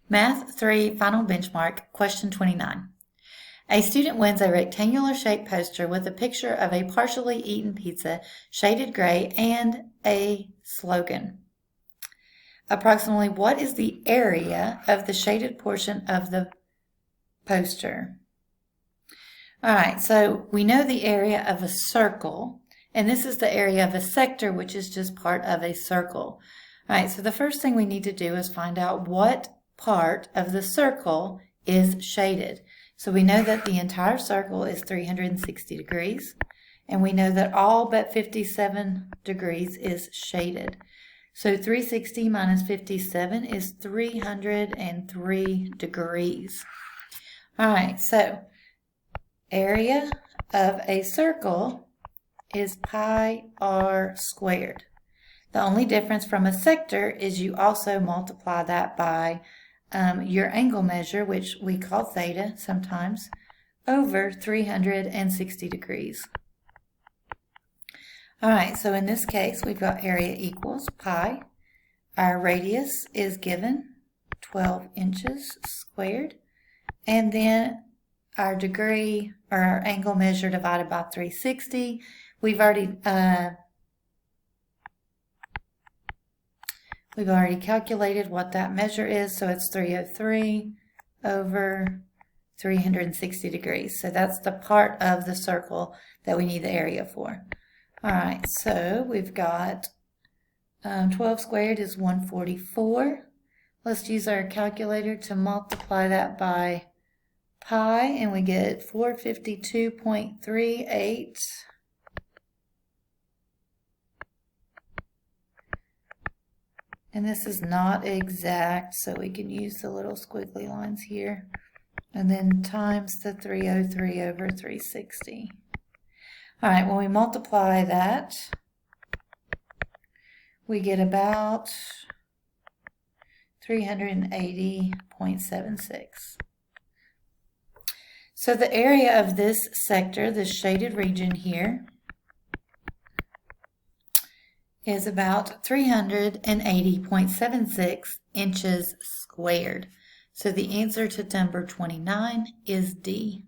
Math 3 Final Benchmark, Question 29. A student wins a rectangular-shaped poster with a picture of a partially eaten pizza, shaded gray, and a slogan. Approximately what is the area of the shaded portion of the poster? All right, so we know the area of a circle, and this is the area of a sector, which is just part of a circle. All right, so the first thing we need to do is find out what part of the circle is shaded. So we know that the entire circle is 360 degrees, and we know that all but 57 degrees is shaded. So 360 minus 57 is 303 degrees. All right, so area of a circle is pi r squared. The only difference from a sector is you also multiply that by your angle measure, which we call theta sometimes, over 360 degrees. All right, so in this case, we've got area equals pi. Our radius is given 12 inches squared. And then our degree, or our angle measure divided by 360. We've already calculated what that measure is, so it's 303 over 360 degrees. So that's the part of the circle that we need the area for. All right, so we've got 12 squared is 144. Let's use our calculator to multiply that by pi, and we get 452.38. And this is not exact, so we can use the little squiggly lines here. And then times the 303 over 360. All right, when we multiply that, we get about 380.76. So the area of this sector, this shaded region here, is about 380.76 inches squared. So the answer to number 29 is D.